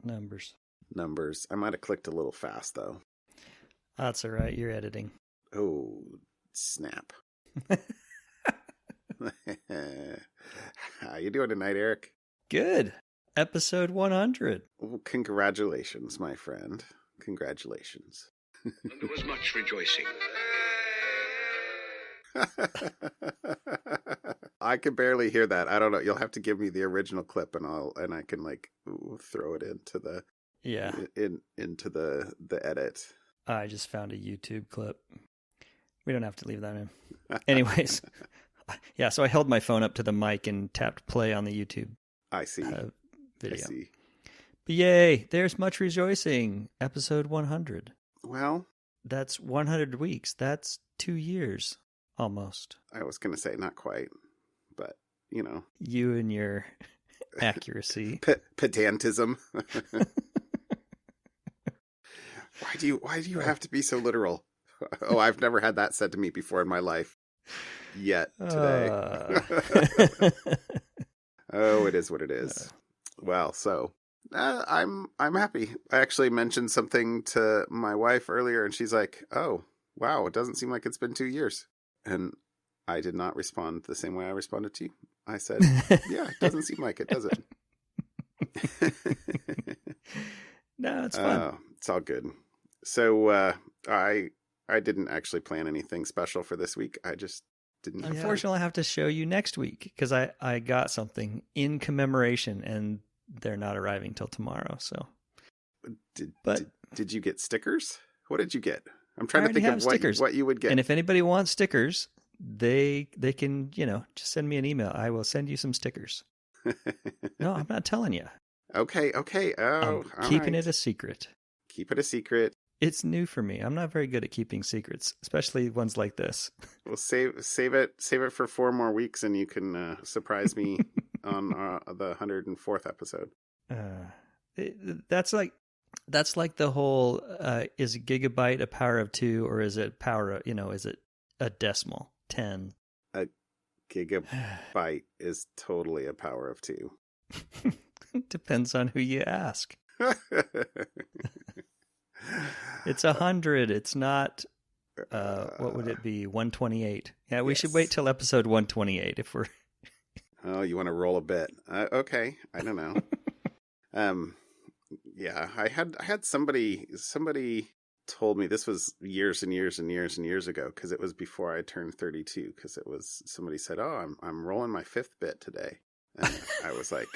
Numbers. Numbers. I might have clicked a little fast, though. That's all right. You're editing. Oh, snap. How you doing tonight, Eric? Good. Episode 100. Well, congratulations, my friend. Congratulations. And there was much rejoicing. I can barely hear that. I don't know. You'll have to give me the original clip, and I can throw it into the into the edit. I just found a YouTube clip. We don't have to leave that in. Anyways, yeah. So I held my phone up to the mic and tapped play on the YouTube. I see. Video. I see. But yay! There's much rejoicing. Episode 100. Well, that's 100 weeks. That's 2 years almost. I was going to say not quite, but you know, you and your accuracy, pedantism. Why do you have to be so literal? Oh, I've never had that said to me before in my life yet today. Oh, it is what it is. Well, so I'm happy. I actually mentioned something to my wife earlier, and she's like, "Oh, wow, it doesn't seem like it's been 2 years." And I did not respond the same way I responded to you. I said, "Yeah, it doesn't seem like it, does it?" No, it's fun. It's all good. So I didn't actually plan anything special for this week. I just didn't. Unfortunately, I have to show you next week because I got something in commemoration, and they're not arriving till tomorrow. So, did you get stickers? What did you get? I'm trying to think of what you would get. And if anybody wants stickers, they can just send me an email. I will send you some stickers. No, I'm not telling you. Okay. Oh, I'm keeping it a secret. Keep it a secret. It's new for me. I'm not very good at keeping secrets, especially ones like this. Well, save it for 4 more weeks, and you can surprise me on the 104th episode. That's like the whole is a gigabyte a power of 2, or is it power of, is it a decimal 10? A gigabyte is totally a power of 2. Depends on who you ask. It's 100. It's not. What would it be? 128. Yeah, we should wait till episode 128 if we're. Oh, you want to roll a bit? Okay, I don't know. Yeah, I had somebody told me this was years and years and years and years ago, because it was before I turned 32. Because it was somebody said, "Oh, I'm rolling my 5th bit today," and I was like,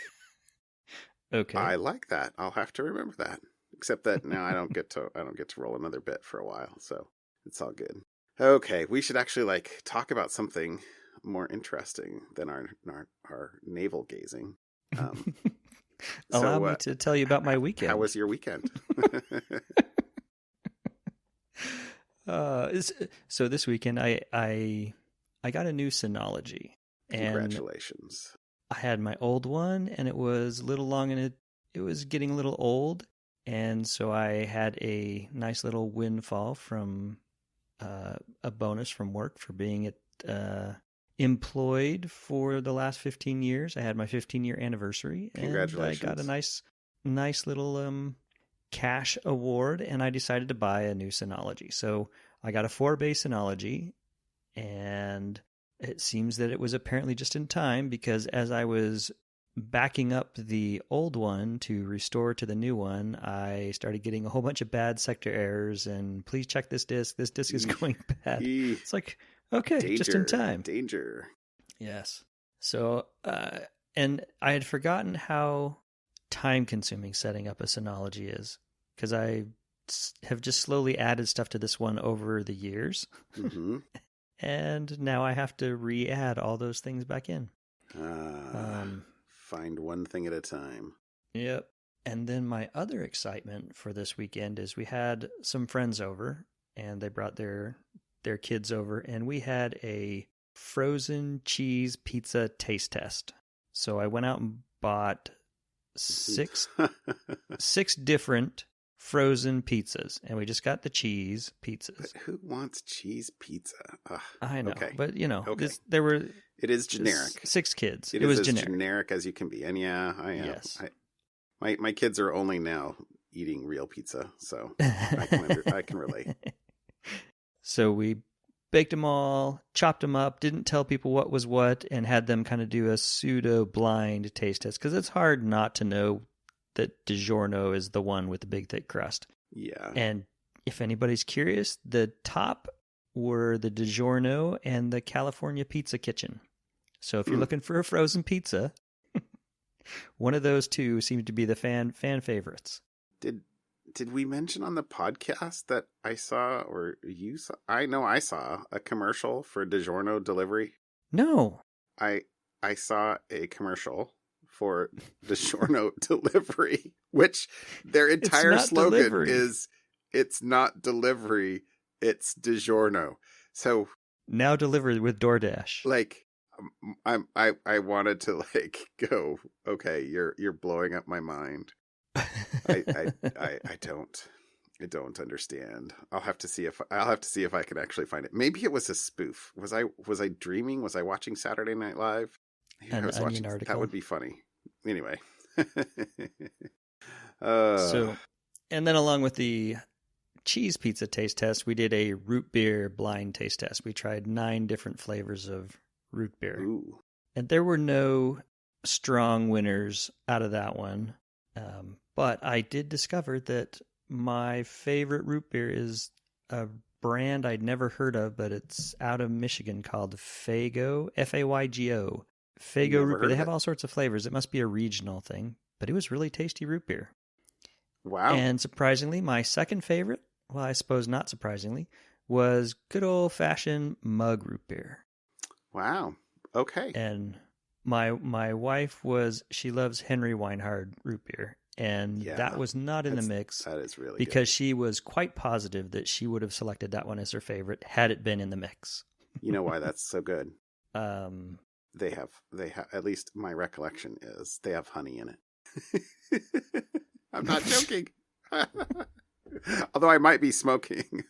"Okay, I like that. I'll have to remember that." Except that now I don't get to roll another bit for a while, so it's all good. Okay, we should actually talk about something more interesting than our navel gazing. Allow me to tell you about my weekend. How was your weekend? So this weekend I got a new Synology. Congratulations. I had my old one, and it was a little long, and it was getting a little old. And so I had a nice little windfall from a bonus from work for being employed for the last 15 years. I had my 15-year anniversary. Congratulations. And I got a nice little cash award, and I decided to buy a new Synology. So I got a 4-bay Synology, and it seems that it was apparently just in time, because as I was backing up the old one to restore to the new one, I started getting a whole bunch of bad sector errors, and please check this disk. This disk is going bad. It's like, okay, danger, just in time. Danger. Yes. So, and I had forgotten how time-consuming setting up a Synology is, because I have just slowly added stuff to this one over the years. Mm-hmm. And now I have to re-add all those things back in. Find one thing at a time. Yep. And then my other excitement for this weekend is we had some friends over, and they brought their kids over, and we had a frozen cheese pizza taste test. So I went out and bought six different frozen pizzas, and we just got the cheese pizzas. But who wants cheese pizza? Ugh. I know, okay. But okay. There were. It is generic. 6 kids. It was as generic. generic as you can be, and yeah, Yes. My kids are only now eating real pizza, so I can relate. So we baked them all, chopped them up, didn't tell people what was what, and had them kind of do a pseudo-blind taste test, because it's hard not to know that Digiorno is the one with the big thick crust. Yeah. And if anybody's curious, the top were the Digiorno and the California Pizza Kitchen. So if you're looking for a frozen pizza, one of those two seemed to be the fan favorites. Did we mention on the podcast that I saw, or you saw? I know I saw a commercial for Digiorno Delivery. No. I saw a commercial for Digiorno Delivery, which their entire slogan delivery. is, "It's not delivery, it's Digiorno." So Now delivered with DoorDash. like, I wanted to like go, okay, you're blowing up my mind. I don't understand. I'll have to see if I can actually find it. Maybe it was a spoof. Was I dreaming? Was I watching Saturday Night Live? Maybe An I was Onion watching. article. That would be funny. Anyway. So, and then along with the cheese pizza taste test, we did a root beer blind taste test. We tried 9 different flavors of root beer. Ooh. And there were no strong winners out of that one. But I did discover that my favorite root beer is a brand I'd never heard of, but it's out of Michigan called Faygo, Faygo. Faygo Never root beer. heard They of have it. all sorts of flavors. It must be a regional thing, but it was really tasty root beer. Wow. And surprisingly, my second favorite, well, I suppose not surprisingly, was good old-fashioned mug root beer. Wow. Okay. And my wife she loves Henry Weinhard root beer, and Yeah, that was not in the mix That is really because she was quite positive that she would have selected that one as her favorite had it been in the mix. good. You know why that's so good? Um, They have, at least my recollection is, they have honey in it. I'm not joking. Although I might be smoking.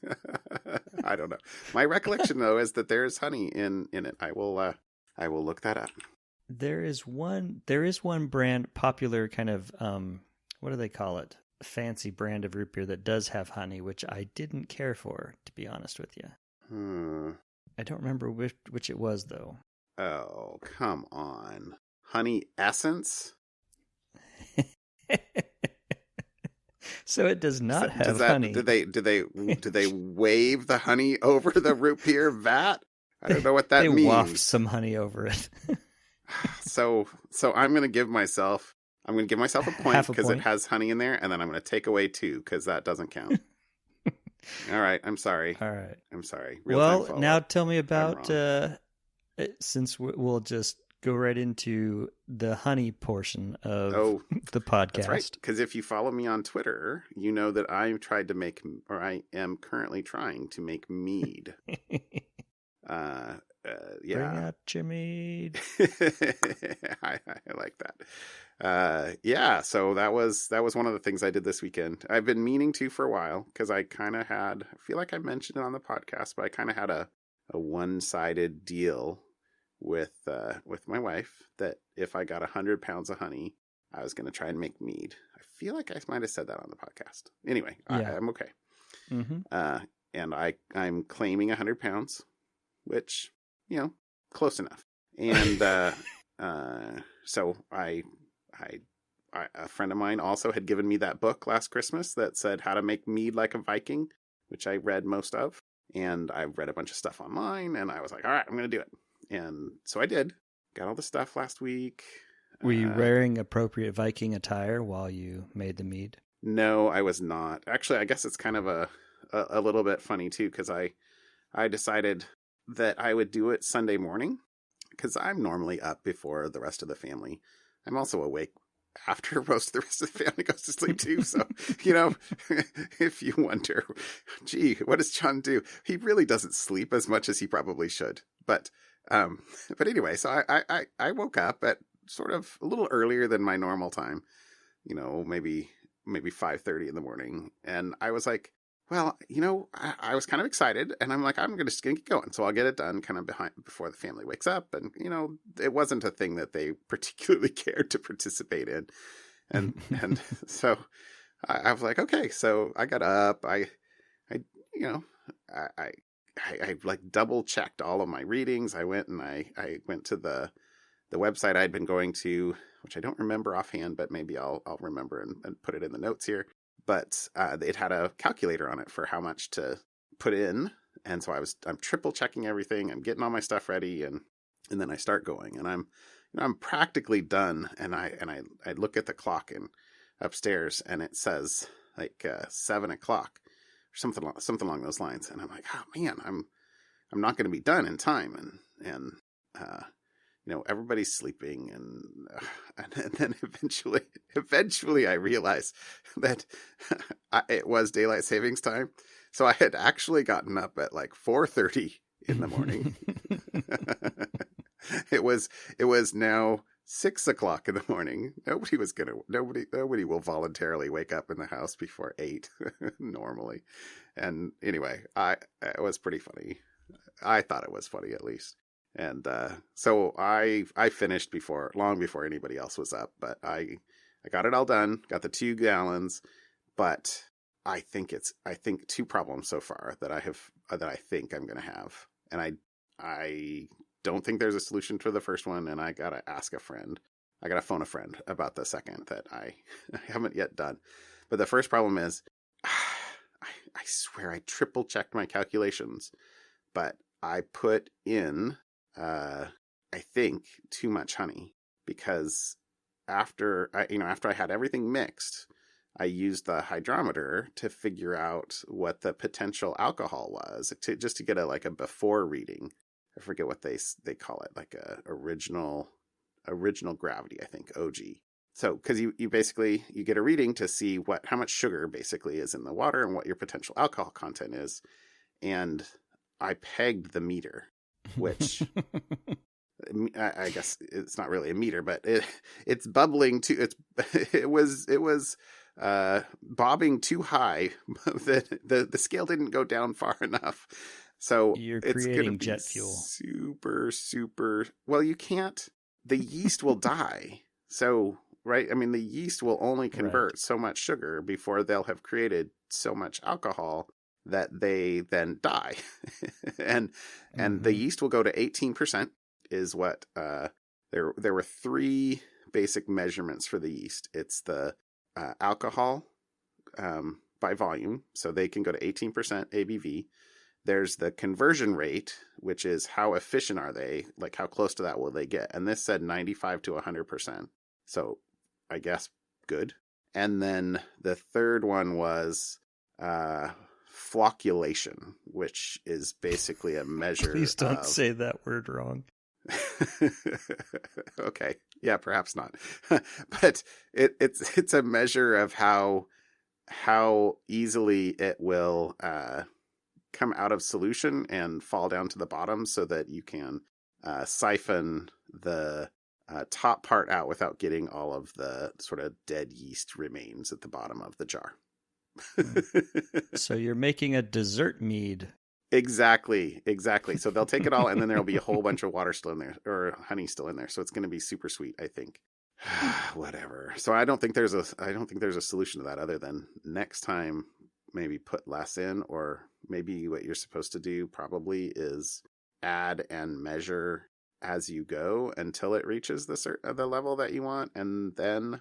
I don't know. My recollection, though, is that there is honey in it. I will look that up. there is one brand, popular kind of, what do they call it? Fancy brand of root beer that does have honey, which I didn't care for, to be honest with you. I don't remember which it was, though. Oh, come on. Honey essence? So it does not have honey. Do they wave the honey over the root beer vat? I don't know what that they means. waft some honey over it. So I'm going to give myself a point Half a because it point. has honey in there, and then I'm going to take away 2 because that doesn't count. All right, I'm sorry. All right. I'm sorry. Well, Real-time now follow-up. tell me about, wrong. since we'll just go right into the honey portion of the podcast. That's right. Because if you follow me on Twitter, you know that I am currently trying to make mead. Yeah. Bring out your mead. I like that. Yeah. So that was one of the things I did this weekend. I've been meaning to for a while because I feel like I mentioned it on the podcast, but I kind of had a one-sided deal with my wife that if I got 100 pounds of honey, I was going to try and make mead. I feel like I might have said that on the podcast. Anyway, Yeah. I'm okay. Mm-hmm. And I'm claiming 100 pounds, which, close enough. And so a friend of mine also had given me that book last Christmas that said How to Make Mead Like a Viking, which I read most of. And I read a bunch of stuff online, and I was like, all right, I'm going to do it. And so I did. Got all the stuff last week. Were you wearing appropriate Viking attire while you made the mead? No, I was not. Actually, I guess it's kind of a little bit funny, too, because I decided that I would do it Sunday morning, because I'm normally up before the rest of the family. I'm also awake after most of the rest of the family goes to sleep, too. So, if you wonder, gee, what does John do? He really doesn't sleep as much as he probably should. But anyway, so I woke up at sort of a little earlier than my normal time, maybe 5:30 in the morning. And I was like, well, I was kind of excited, and I'm like, I'm just going to get going. So I'll get it done kind of before the family wakes up. And, it wasn't a thing that they particularly cared to participate in. And so I was like, okay. So I got up. I you know, I like double checked all of my readings. I went and I went to the website I'd been going to, which I don't remember offhand, but maybe I'll remember and put it in the notes here. But it had a calculator on it for how much to put in. And so I'm triple checking everything. I'm getting all my stuff ready, and then I start going, and I'm practically done. And I look at the clock upstairs, and it says like 7 o'clock or something along those lines. And I'm like, oh man, I'm not going to be done in time. And everybody's sleeping, and then eventually I realized that it was daylight savings time. So I had actually gotten up at like 4:30 in the morning. It was now 6 o'clock in the morning. Nobody will voluntarily wake up in the house before 8 normally. And anyway, it was pretty funny. I thought it was funny, at least. And so I finished long before anybody else was up, but I got it all done, got the 2 gallons, but I think 2 problems so far that I think I'm going to have. And I don't think there's a solution for the first one, and I got to ask a friend. I got to phone a friend about the second that I haven't yet done. But the first problem is I swear I triple checked my calculations, but I put in I think too much honey, because after I had everything mixed, I used the hydrometer to figure out what the potential alcohol was, just to get a before reading. I forget what they call it, like a original gravity, I think, OG. So because you basically you get a reading to see how much sugar basically is in the water and what your potential alcohol content is, and I pegged the meter, which I guess it's not really a meter, but it's bubbling too. It was bobbing too high. The scale didn't go down far enough. So you're it's creating jet fuel. Super. Well, you can't. The yeast will die. So right, I mean, the yeast will only convert so much sugar before they'll have created so much alcohol that they then die. and the yeast will go to 18%. Is what there were 3 basic measurements for the yeast. It's the alcohol by volume, so they can go to 18% ABV. There's the conversion rate, which is how efficient are they, like how close to that will they get. And this said 95 to 100%. So I guess good. And then the third one was flocculation, which is basically a measure. Please don't say that word wrong. Okay, yeah, perhaps not. But it's a measure of how easily it will come out of solution and fall down to the bottom, so that you can siphon the top part out without getting all of the sort of dead yeast remains at the bottom of the jar. So you're making a dessert mead. Exactly. So they'll take it all, and then there'll be a whole bunch of water still in there, or honey still in there. So it's going to be super sweet, I think. Whatever. So I don't think there's a solution to that, other than next time maybe put less in, or maybe what you're supposed to do probably is add and measure as you go until it reaches the level that you want, and then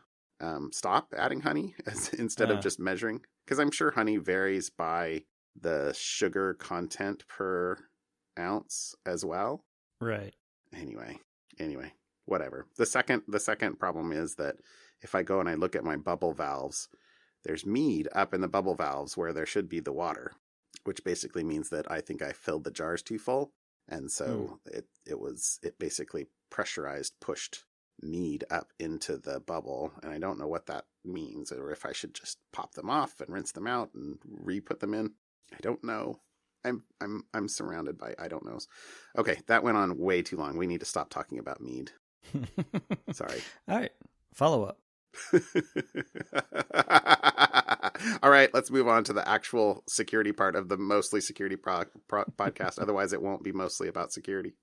stop adding honey instead of just measuring, because I'm sure honey varies by the sugar content per ounce as well. Right. Anyway, whatever. The second problem is that if I go and I look at my bubble valves, there's mead up in the bubble valves where there should be the water, which basically means that I think I filled the jars too full. And so it basically pushed mead up into the bubble. And I don't know what that means, or if I should just pop them off and rinse them out and re-put them in. I don't know. I'm surrounded by I don't knows. Okay, that went on way too long. We need to stop talking about mead. Sorry. All right. Follow up. All right, let's move on to the actual security part of the Mostly Security podcast. Otherwise, it won't be mostly about security.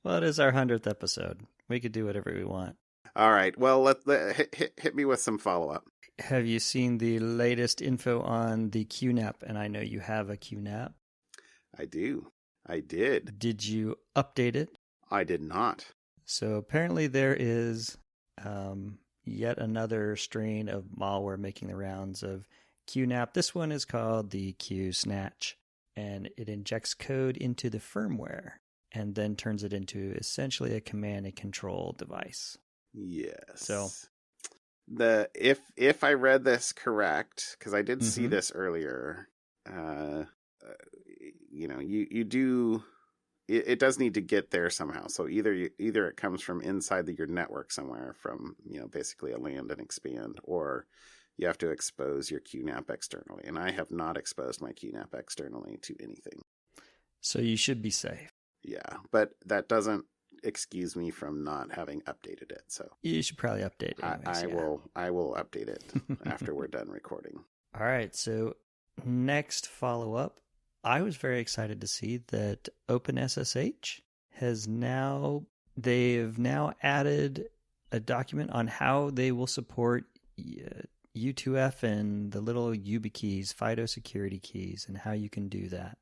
Well, it is our 100th episode. We could do whatever we want. All right. Well, hit me with some follow-up. Have you seen the latest info on the QNAP? And I know you have a QNAP. I do. I did. Did you update it? I did not. So apparently there is yet another strain of malware making the rounds of QNAP. This one is called the QSnatch, and it injects code into the firmware and then turns it into essentially a command and control device. Yes. So if I read this correct, because I did see this earlier, you do. It does need to get there somehow. So either it comes from inside your network somewhere, from basically a land and expand, or you have to expose your QNAP externally. And I have not exposed my QNAP externally to anything. So you should be safe. Yeah, but that doesn't excuse me from not having updated it. So you should probably update it. I will update it after we're done recording. All right. So next follow-up. I was very excited to see that OpenSSH they've now added a document on how they will support U2F and the little YubiKeys, FIDO security keys, and how you can do that.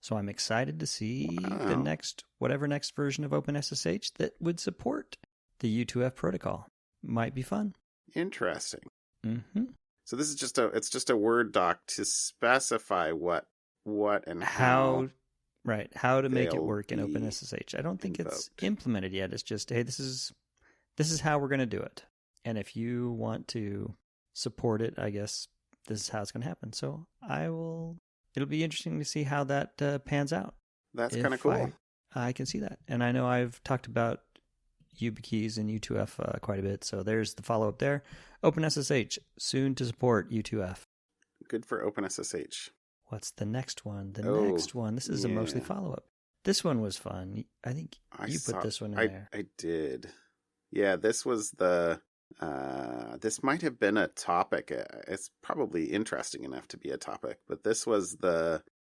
So I'm excited to see the next version of OpenSSH that would support the U2F protocol. Might be fun. Interesting. Mm-hmm. So this is just a Word doc to specify what and how to make it work in OpenSSH. I don't think it's implemented yet. It's just, hey, this is how we're going to do it. And if you want to support it, I guess this is how it's going to happen. So it'll be interesting to see how that pans out. That's kind of cool. I can see that. And I know I've talked about YubiKeys and U2F quite a bit. So there's the follow-up there. OpenSSH, soon to support U2F. Good for OpenSSH. What's the next one? Next one. This is a mostly follow-up. This one was fun. I think you put this one in there. I did. Yeah, this was this might have been a topic. It's probably interesting enough to be a topic, but this was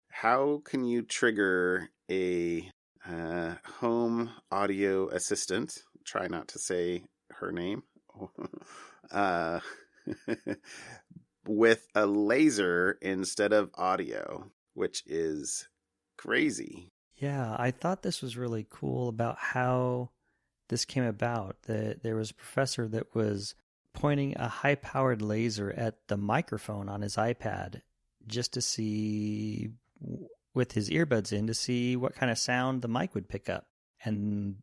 how can you trigger a home audio assistant? Try not to say her name. With a laser instead of audio, which is crazy. Yeah, I thought this was really cool about how this came about. That there was a professor that was pointing a high-powered laser at the microphone on his iPad just to see, with his earbuds in, to see what kind of sound the mic would pick up. And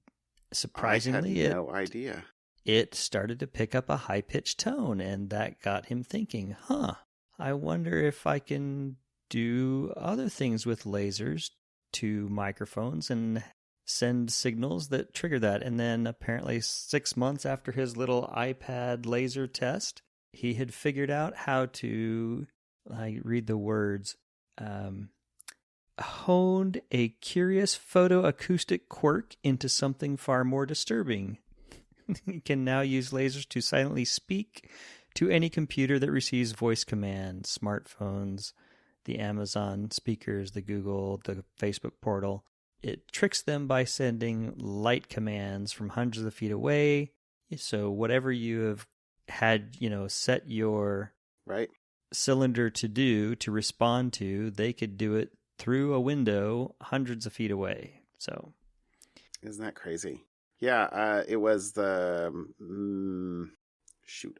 surprisingly, I had no idea. It started to pick up a high-pitched tone, and that got him thinking, I wonder if I can do other things with lasers to microphones and send signals that trigger that. And then apparently 6 months after his little iPad laser test, he had figured out how to, read the words, honed a curious photoacoustic quirk into something far more disturbing. You can now use lasers to silently speak to any computer that receives voice commands, smartphones, the Amazon speakers, the Google, the Facebook portal. It tricks them by sending light commands from hundreds of feet away. So whatever you have had, set your cylinder to respond to, they could do it through a window hundreds of feet away. So, isn't that crazy? Yeah, it was the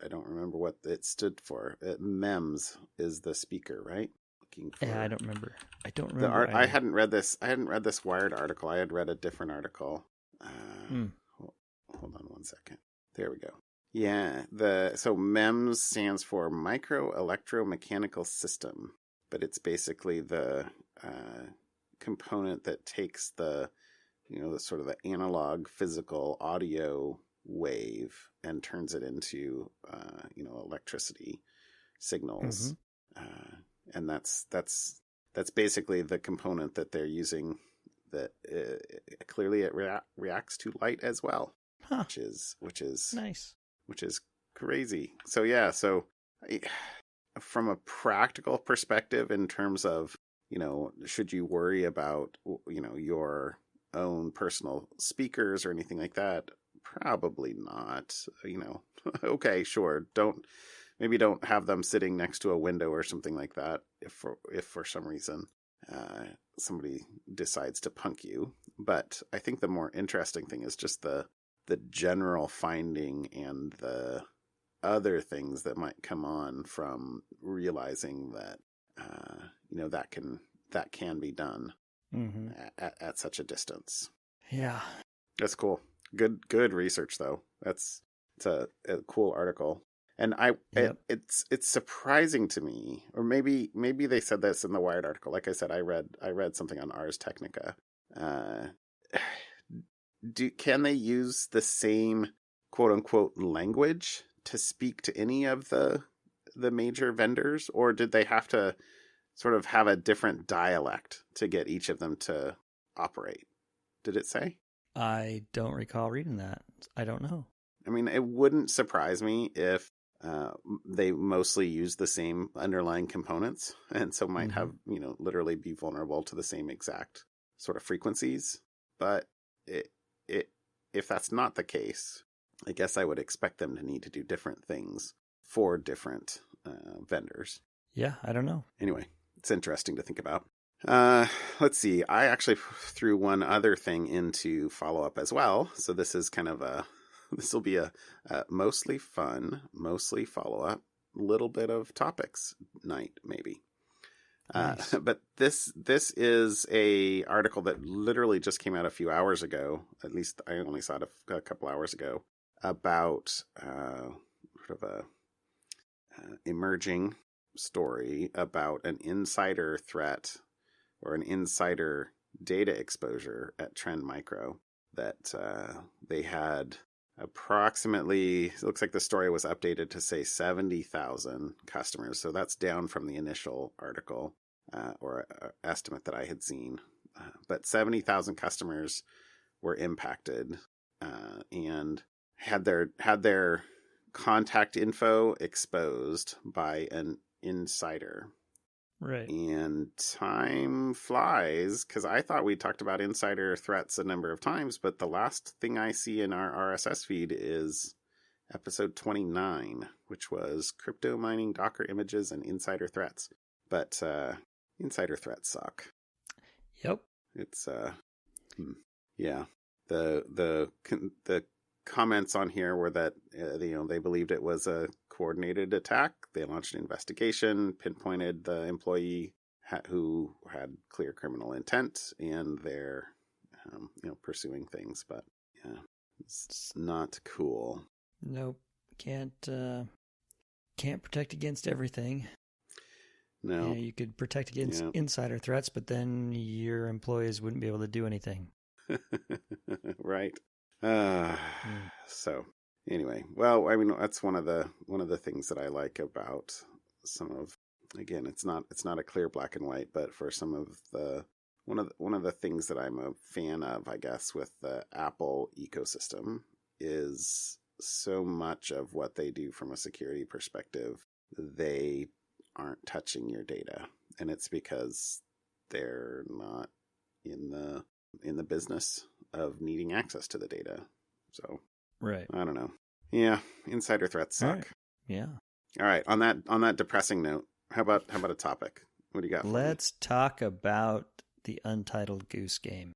I don't remember what it stood for. MEMS is the speaker, right? Yeah, I don't remember. I hadn't read this. I hadn't read this Wired article. I had read a different article. Hold on one second. There we go. Yeah, so MEMS stands for Micro Electromechanical System, but it's basically the component that takes the sort of the analog physical audio wave and turns it into electricity signals. And that's basically the component that they're using, that clearly it reacts to light as well, which is nice, which is crazy. So yeah, from a practical perspective, in terms of should you worry about your own personal speakers or anything like that, probably not. Okay, sure. Don't have them sitting next to a window or something like that. If for some reason somebody decides to punk you. But I think the more interesting thing is just the general finding and the other things that might come on from realizing that that can be done at such a distance. Yeah, that's cool. Good research though. It's a cool article. And it's surprising to me, or maybe they said this in the Wired article. Like I said, I read something on Ars Technica. Can they use the same quote unquote language to speak to any of the major vendors, or did they have to sort of have a different dialect to get each of them to operate? Did it say? I don't recall reading that. I don't know. I mean, it wouldn't surprise me if they mostly use the same underlying components, and so might have, literally be vulnerable to the same exact sort of frequencies. But if that's not the case, I guess I would expect them to need to do different things for different vendors. Yeah, I don't know. Anyway, it's interesting to think about. Let's see. I actually threw one other thing into follow-up as well. So this is kind of this will be a mostly fun, mostly follow-up, little bit of topics night, maybe. Nice. But this is a article that literally just came out a few hours ago. At least I only saw it a couple hours ago, about sort of a emerging story about an insider threat or an insider data exposure at Trend Micro that they had approximately, it looks like the story was updated to say 70,000 customers. So that's down from the initial article or estimate that I had seen. But 70,000 customers were impacted and had their contact info exposed by an insider. Right. And time flies, because I thought we talked about insider threats a number of times, but the last thing I see in our RSS feed is episode 29, which was crypto mining, Docker images, and insider threats. But insider threats suck. Yep. It's yeah. The comments on here were that they believed it was a coordinated attack. They launched an investigation, pinpointed the employee who had clear criminal intent, and they're pursuing things. But yeah, it's not cool. Nope. Can't protect against everything. No. Yeah, you could protect against insider threats, but then your employees wouldn't be able to do anything. Right. So anyway, well, I mean, that's one of the things that I like about some of, again, it's not a clear black and white, but for some of the one of the things that I'm a fan of, I guess, with the Apple ecosystem is so much of what they do from a security perspective, they aren't touching your data, and it's because they're not in the business of needing access to the data. So, right. I don't know. Yeah, insider threats suck. Right. Yeah. All right. On that depressing note, how about a topic? What do you got for Let's talk about the Untitled Goose Game.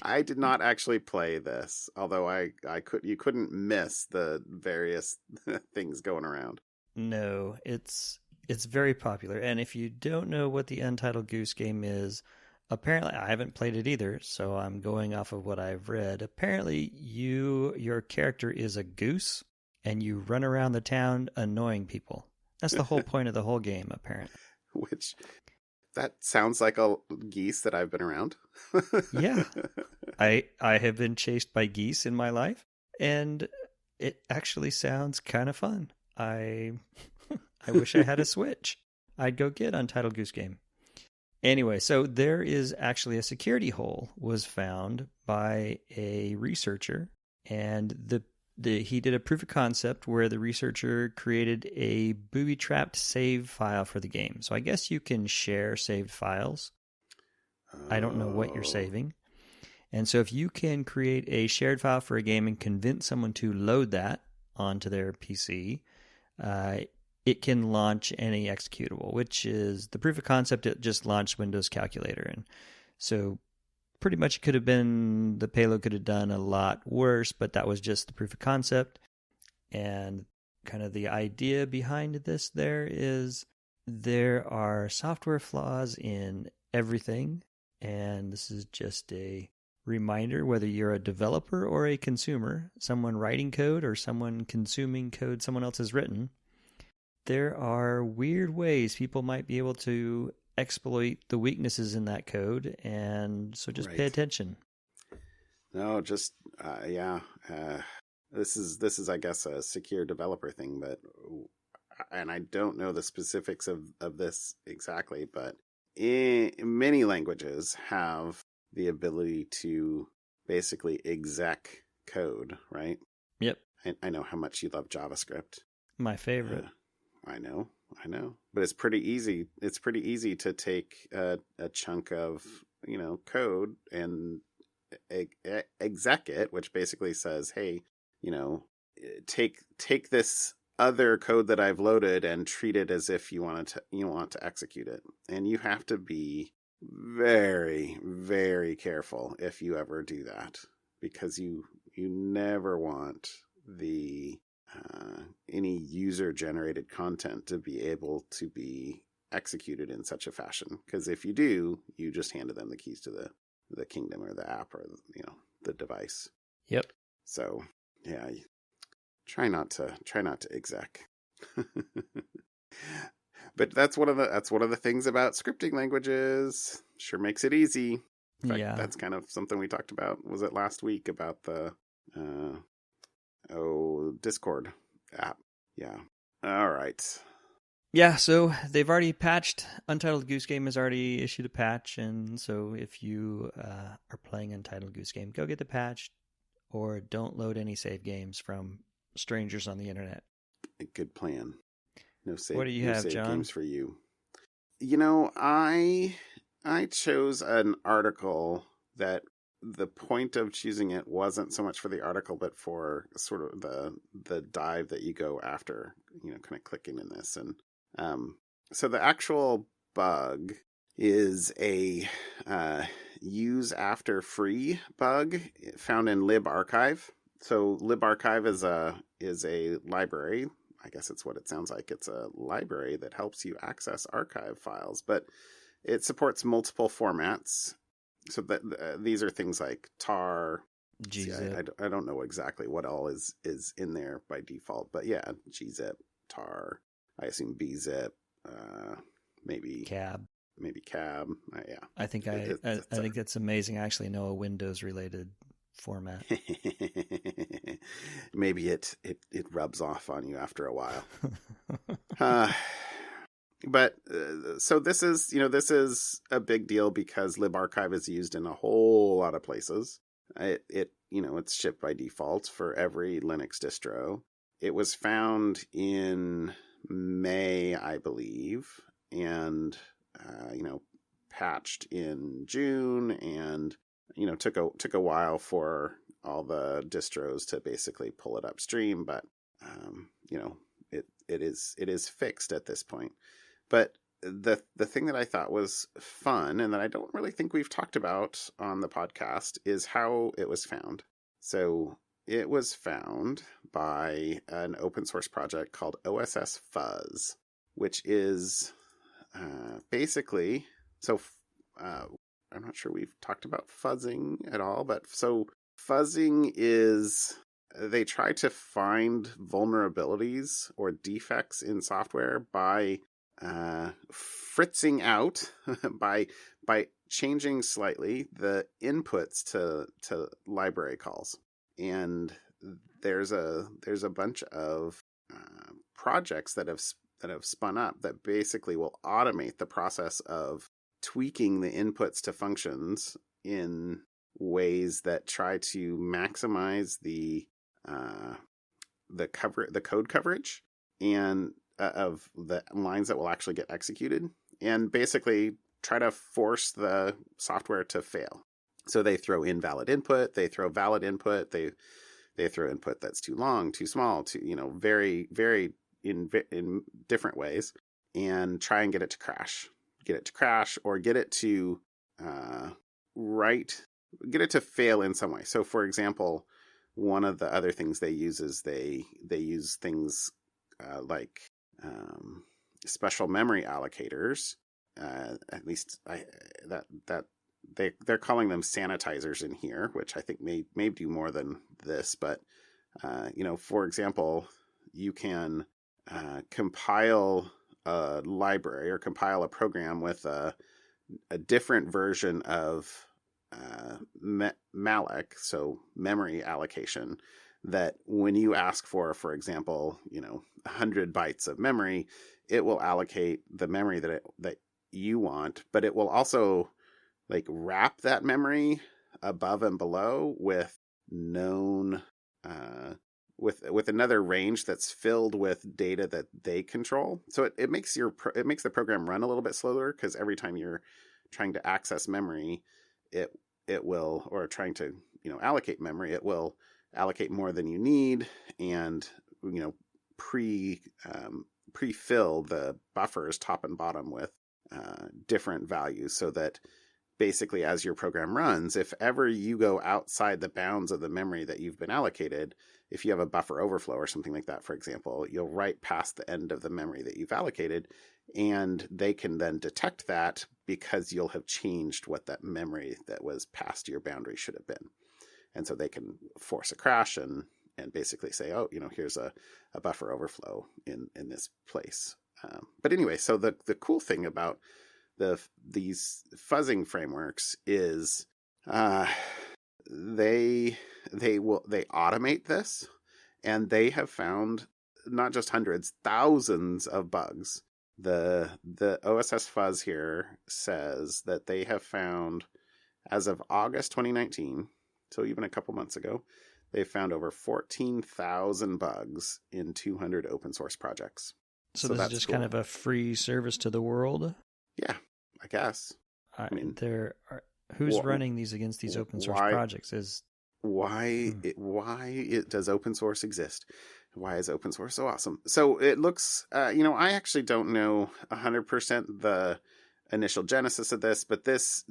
I did not actually play this, although you couldn't miss the various things going around. No, it's very popular, and if you don't know what the Untitled Goose Game is, apparently, I haven't played it either, so I'm going off of what I've read. Apparently, your character is a goose, and you run around the town annoying people. That's the whole point of the whole game, apparently. Which, that sounds like a geese that I've been around. Yeah. I have been chased by geese in my life, and it actually sounds kind of fun. I wish I had a Switch. I'd go get Untitled Goose Game. Anyway, so there is actually a security hole was found by a researcher, and he did a proof of concept where the researcher created a booby-trapped save file for the game. So I guess you can share saved files. I don't know what you're saving. And so if you can create a shared file for a game and convince someone to load that onto their PC, it can launch any executable, which is the proof of concept. It just launched Windows Calculator. And so pretty much it could have been, the payload could have done a lot worse, but that was just the proof of concept. And kind of the idea behind this there are software flaws in everything. And this is just a reminder, whether you're a developer or a consumer, someone writing code or someone consuming code someone else has written, there are weird ways people might be able to exploit the weaknesses in that code. And so just pay attention. No, just, this is, I guess, a secure developer thing, and I don't know the specifics of this exactly, but many languages have the ability to basically exec code, right? Yep. I know how much you love JavaScript. My favorite. I know. But it's pretty easy. It's pretty easy to take a chunk of, code and exec it, which basically says, hey, take this other code that I've loaded and treat it as if you want to execute it. And you have to be very, very careful if you ever do that, because you never want any user generated content to be able to be executed in such a fashion. Because if you do, you just handed them the keys to the kingdom or the app or the device. Yep. So yeah, try not to exec. But that's one of the things about scripting languages. Sure makes it easy. In fact, that's kind of something we talked about. Was it last week about the Discord app? Yeah. All right. Yeah, so they've already patched. Untitled Goose Game has already issued a patch, and so if you are playing Untitled Goose Game, go get the patch, or don't load any save games from strangers on the internet. A good plan. No save. What do you have, John? Games for you. I chose an article that the point of choosing it wasn't so much for the article, but for sort of the dive that you go after, kind of clicking in this. And so the actual bug is a use after free bug found in Libarchive. So Libarchive is a library. I guess it's what it sounds like. It's a library that helps you access archive files, but it supports multiple formats. So these are things like tar, gzip. I don't know exactly what all is in there by default, but yeah, gzip, tar, I assume bzip, maybe cab. Yeah. I think I think that's amazing. I actually know a Windows related format. Maybe it rubs off on you after a while. But so this is a big deal because Libarchive is used in a whole lot of places. It's shipped by default for every Linux distro. It was found in May, I believe, and patched in June, and took a while for all the distros to basically pull it upstream, but it is fixed at this point. But the thing that I thought was fun, and that I don't really think we've talked about on the podcast, is how it was found. So it was found by an open source project called OSS-Fuzz, which is basically, so I'm not sure we've talked about fuzzing at all, but so fuzzing is, they try to find vulnerabilities or defects in software by fritzing out, by changing slightly the inputs to library calls. And there's a bunch of projects that have spun up that basically will automate the process of tweaking the inputs to functions in ways that try to maximize the code coverage and of the lines that will actually get executed, and basically try to force the software to fail. So they throw invalid input, they throw valid input, they throw input that's too long, too small, too, very, very in different ways, and try and get it to crash. Get it to crash, or get it to get it to fail in some way. So for example, one of the other things they use is they use things like special memory allocators. At least they're calling them sanitizers in here, which I think may do more than this. But for example, you can compile a library or compile a program with a different version of malloc, so memory allocation, that when you ask for example, 100 bytes of memory, it will allocate the memory that you want, but it will also like wrap that memory above and below with known with another range that's filled with data that they control. So it makes the program run a little bit slower, because every time you're trying to access memory, it will, or trying to allocate memory, it will allocate more than you need, and pre-fill the buffers top and bottom with different values, so that basically as your program runs, if ever you go outside the bounds of the memory that you've been allocated, if you have a buffer overflow or something like that, for example, you'll write past the end of the memory that you've allocated, and they can then detect that because you'll have changed what that memory that was past your boundary should have been. And so they can force a crash and basically say, oh, here's a buffer overflow in this place. But anyway, so the cool thing about these fuzzing frameworks is they automate this, and they have found not just hundreds, thousands of bugs. The OSS-Fuzz here says that they have found, as of August 2019, so even a couple months ago, they found over 14,000 bugs in 200 open source projects. So this is just cool. Kind of a free service to the world? Yeah, I guess. Who's running these against these open source projects? Why does open source exist? Why is open source so awesome? So it looks, I actually don't know 100% the initial genesis of this, but this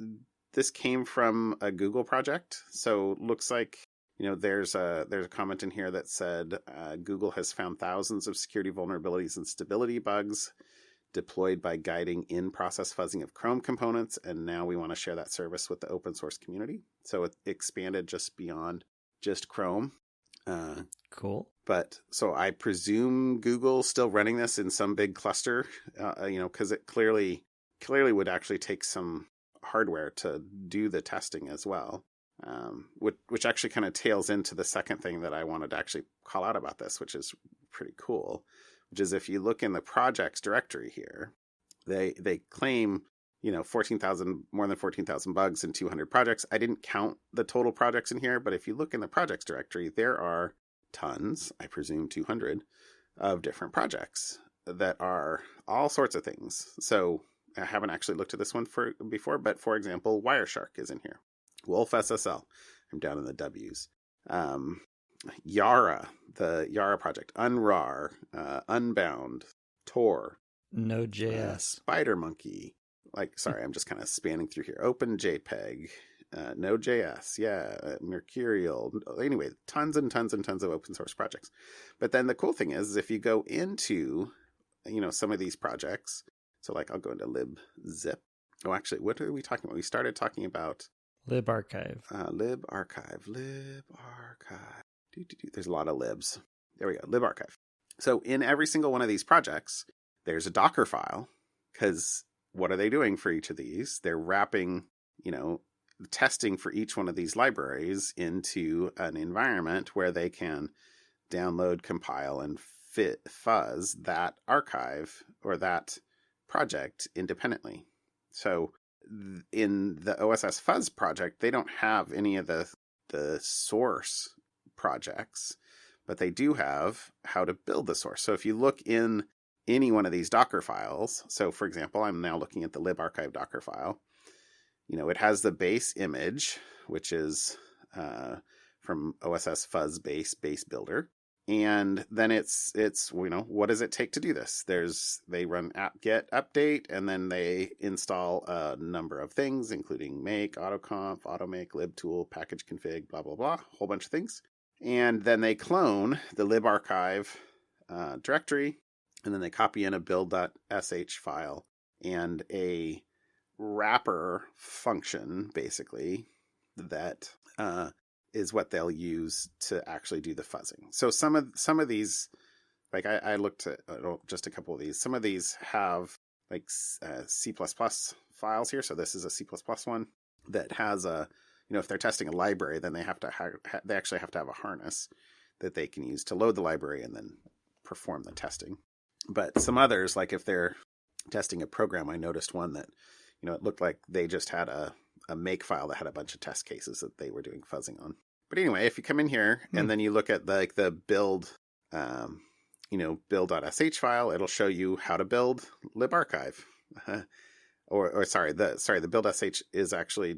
came from a Google project. So it looks like, there's a comment in here that said Google has found thousands of security vulnerabilities and stability bugs deployed by guiding in-process fuzzing of Chrome components, and now we want to share that service with the open source community. So it expanded just beyond just Chrome. Cool. But so I presume Google's still running this in some big cluster, because it clearly would actually take some hardware to do the testing as well. Which actually kind of tails into the second thing that I wanted to actually call out about this, which is pretty cool, which is if you look in the projects directory here, they claim, more than 14,000 bugs in 200 projects. I didn't count the total projects in here, but if you look in the projects directory, there are tons, I presume 200, of different projects that are all sorts of things. So I haven't actually looked at this one before, but for example, Wireshark is in here. Wolf SSL, I'm down in the W's. Yara, the Yara project, Unrar, Unbound, Tor, Node.js, SpiderMonkey. I'm just kind of spanning through here. OpenJPEG, Node.js, Mercurial. Anyway, tons and tons and tons of open source projects. But then the cool thing is if you go into, some of these projects, so I'll go into libzip. Oh, actually, what are we talking about? We started talking about Libarchive. Libarchive. There's a lot of libs. There we go. Libarchive. So in every single one of these projects, there's a Docker file, because what are they doing for each of these? They're wrapping, testing for each one of these libraries into an environment where they can download, compile, and fuzz that archive or that project independently. So in the OSS-Fuzz project, they don't have any of the source projects, but they do have how to build the source. So if you look in any one of these Docker files, so for example, I'm now looking at the libarchive Docker file, it has the base image, which is from OSS-Fuzz base builder. And then it's what does it take to do this? They run apt-get update, and then they install a number of things, including make, autoconf, automake, libtool, package config, blah, blah, blah, a whole bunch of things. And then they clone the libarchive directory, and then they copy in a build.sh file and a wrapper function, basically, that is what they'll use to actually do the fuzzing. So some of these, like I looked at just a couple of these. Some of these have like C++ files here. So this is a C++ one that has if they're testing a library, then they have to they actually have to have a harness that they can use to load the library and then perform the testing. But some others, like if they're testing a program, I noticed one that it looked like they just had a make file that had a bunch of test cases that they were doing fuzzing on. But anyway, if you come in here and then you look at the build, build.sh file, it'll show you how to build libarchive. The build.sh is actually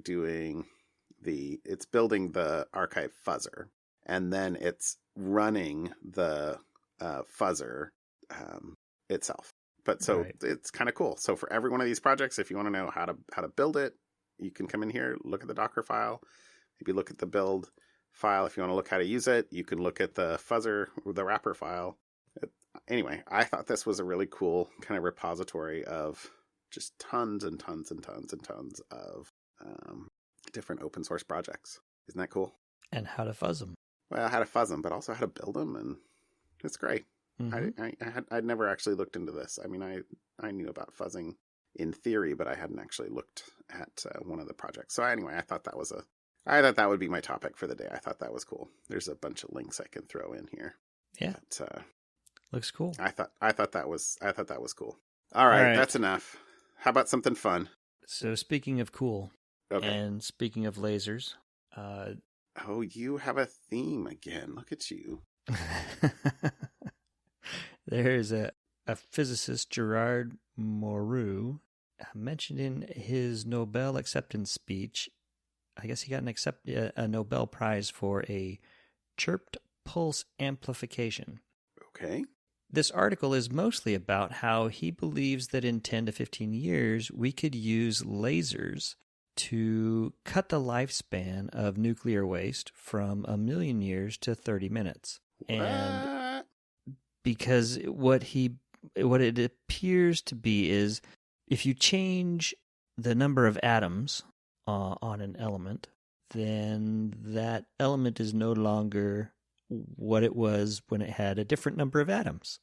it's building the archive fuzzer, and then it's running the fuzzer itself. But so It's kind of cool. So for every one of these projects, if you want to know how to build it, you can come in here, look at the Docker file, maybe look at the build file. If you want to look how to use it, you can look at the fuzzer, the wrapper file. Anyway, I thought this was a really cool kind of repository of just tons and tons and tons and tons of different open source projects. Isn't that cool? And how to fuzz them. Well, how to fuzz them, but also how to build them, and it's great. Mm-hmm. I'd never actually looked into this. I mean, I knew about fuzzing in theory, but I hadn't actually looked at one of the projects. So anyway, I thought that would be my topic for the day. I thought that was cool. There's a bunch of links I can throw in here. Yeah, but, looks cool. I thought that was cool. All right, that's enough. How about something fun? So speaking of cool, and speaking of lasers, you have a theme again. Look at you. There's a physicist, Gerard Mourou, mentioned in his Nobel acceptance speech. I guess he got a Nobel Prize for a chirped pulse amplification. Okay. This article is mostly about how he believes that in 10 to 15 years, we could use lasers to cut the lifespan of nuclear waste from 1 million years to 30 minutes. And because what it appears to be is if you change the number of atoms on an element, then that element is no longer what it was when it had a different number of atoms.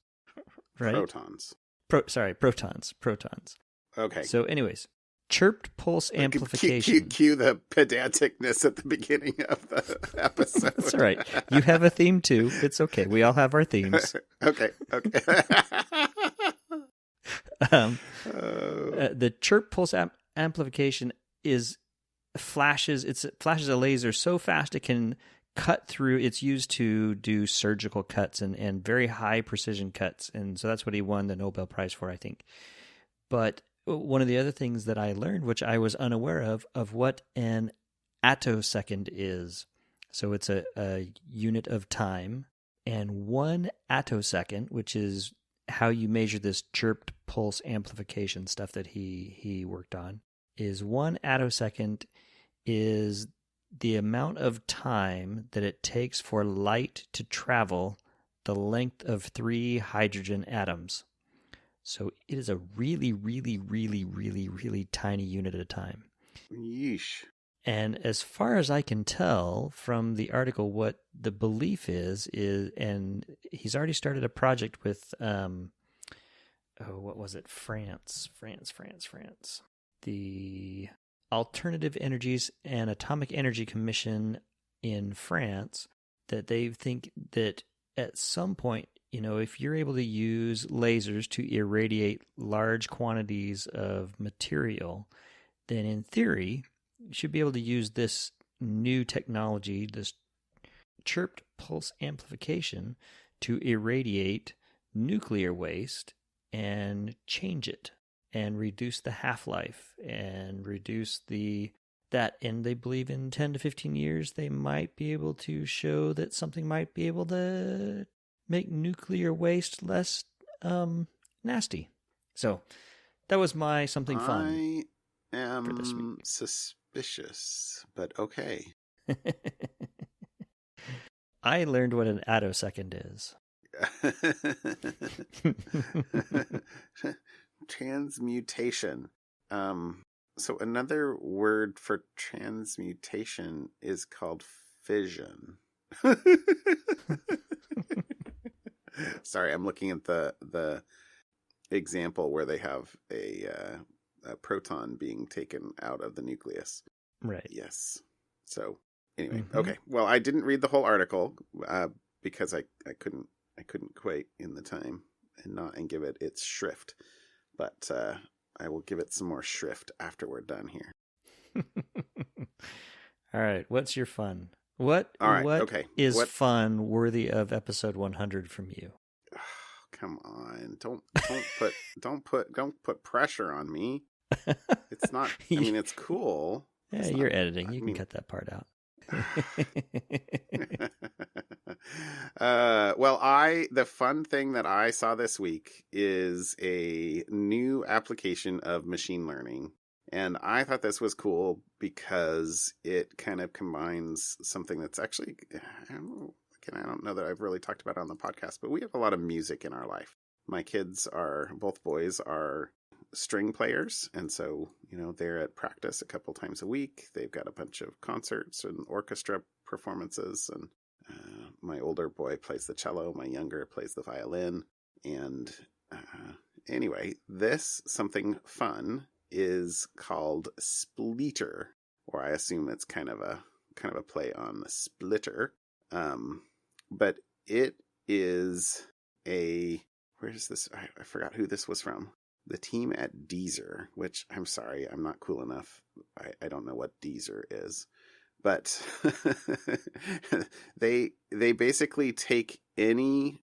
Right? Protons. Protons. Okay. So anyways, chirped pulse amplification. Cue the pedanticness at the beginning of the episode. That's all right. You have a theme too. It's okay. We all have our themes. Okay. The chirped pulse amplification flashes a laser so fast it can cut through. It's used to do surgical cuts and very high precision cuts. And so that's what he won the Nobel Prize for, I think. But one of the other things that I learned, which I was unaware of what an attosecond is. So it's a unit of time, and 1 attosecond, which is how you measure this chirped pulse amplification stuff that he worked on, is 1 attosecond is the amount of time that it takes for light to travel the length of 3 hydrogen atoms. So it is a really, really, really, really, really tiny unit at a time. Yeesh. And as far as I can tell from the article, what the belief is, and he's already started a project with, what was it? France. The Alternative Energies and Atomic Energy Commission in France, that they think that at some point, if you're able to use lasers to irradiate large quantities of material, then in theory, you should be able to use this new technology, this chirped pulse amplification, to irradiate nuclear waste and change it. and reduce the half-life and reduce that, and they believe in 10 to 15 years they might be able to show that something might be able to make nuclear waste less nasty. So that was my something fun. I for this week. am suspicious, but okay. I learned what an attosecond is. Transmutation. So another word for transmutation is called fission. Sorry, I'm looking at the example where they have a proton being taken out of the nucleus. Right. Yes. So anyway, okay. Well, I didn't read the whole article because I couldn't quite in the time and give it its shrift, but I will give it some more shrift after we're done here. All right. What's your fun? What is fun worthy of episode 100 from you? Oh, come on. Don't put pressure on me. It's not, I mean, it's cool. Yeah, you're editing. You can cut that part out. Well, the fun thing that I saw this week is a new application of machine learning. And I thought this was cool because it kind of combines something that's actually, I don't know that I've really talked about it on the podcast, but we have a lot of music in our life. My kids both boys are string players. And so, they're at practice a couple times a week. They've got a bunch of concerts and orchestra performances. And my older boy plays the cello. My younger plays the violin. And anyway, this something fun is called Spleeter, or I assume it's kind of a play on the splitter. But it is where is this? I forgot who this was from. The team at Deezer, which I'm sorry, I'm not cool enough. I don't know what Deezer is, but they basically take any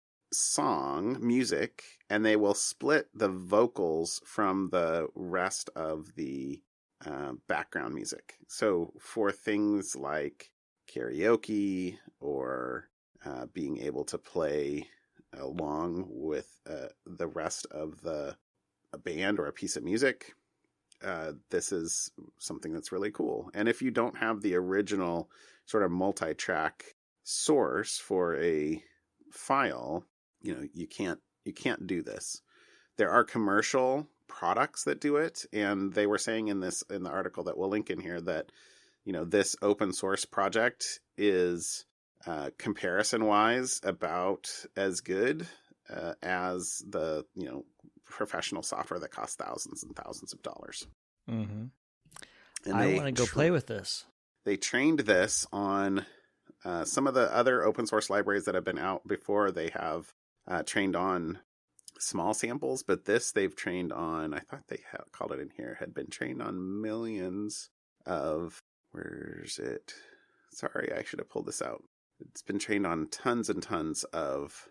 music and they will split the vocals from the rest of the background music. So for things like karaoke or being able to play along with the rest of a band or a piece of music, this is something that's really cool. And if you don't have the original sort of multi-track source for a file, you can't do this. There are commercial products that do it, and they were saying in the article that we'll link in here that this open source project is comparison wise about as good as the professional software that costs thousands and thousands of dollars. Mm-hmm. And I want to go play with this. They trained this on some of the other open source libraries that have been out before. They have trained on small samples, but this they've trained on, I thought they called it in here, had been trained on millions of, where's it? Sorry, I should have pulled this out. It's been trained on tons and tons of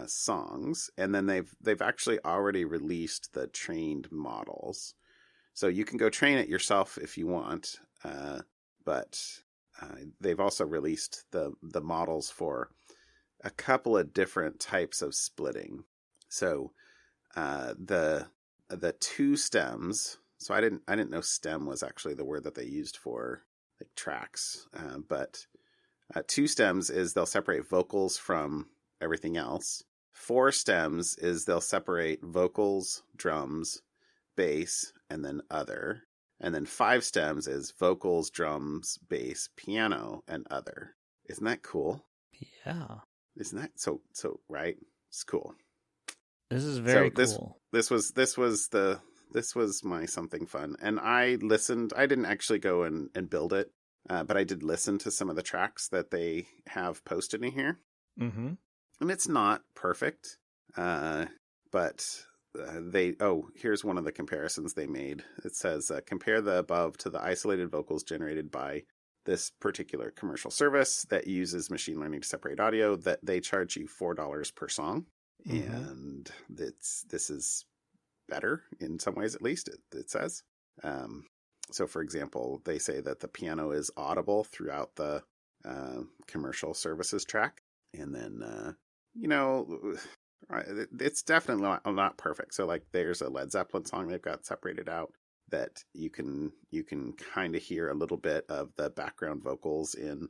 songs, and then they've actually already released the trained models. So you can go train it yourself if you want, but they've also released the models for a couple of different types of splitting. So the two stems. So I didn't know stem was actually the word that they used for like tracks, but two stems is they'll separate vocals from everything else. Four stems is they'll separate vocals, drums, bass, and then other. And then five stems is vocals, drums, bass, piano, and other. Isn't that cool? Yeah. Isn't that so right? It's cool. This is very cool. This was my something fun. And I listened. I didn't actually go and build it, but I did listen to some of the tracks that they have posted in here. Mm-hmm. And it's not perfect, but here's one of the comparisons they made. It says, compare the above to the isolated vocals generated by this particular commercial service that uses machine learning to separate audio, that they charge you $4 per song. Mm-hmm. And this is better in some ways, at least it says. So for example, they say that the piano is audible throughout the commercial services track. And then, it's definitely not perfect. So like there's a Led Zeppelin song they've got separated out that you can kind of hear a little bit of the background vocals in,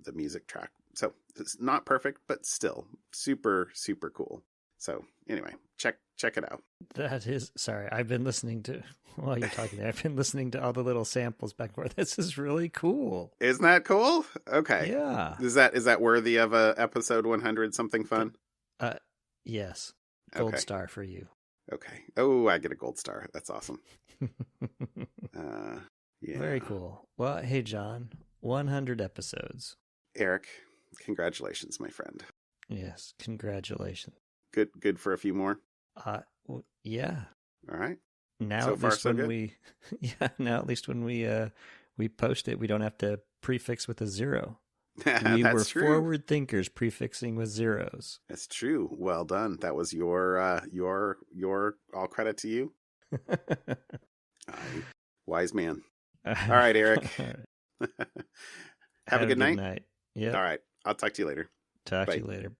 the music track. So it's not perfect, but still super, super cool. So anyway, check it out. That is, sorry, I've been listening to, while you're talking there, I've been listening to all the little samples back and forth. This is really cool. Isn't that cool? Okay. Yeah. Is that worthy of a episode 100 something fun? Yes. Gold Okay. star for you. Okay. Oh, I get a gold star. That's awesome. Yeah. Very cool. Well, hey, John, 100 episodes. Eric, congratulations, my friend. Yes. Congratulations. Good for a few more. Yeah. All right. Now So at far, least so when good? now at least when we post it, we don't have to prefix with a 0. We That's were true. forward thinkers prefixing with zeros. That's true. Well done. That was your all credit to you. Wise man. All right, Eric. Have a good night. Yeah. All right. I'll talk to you later. Talk Bye. to you later.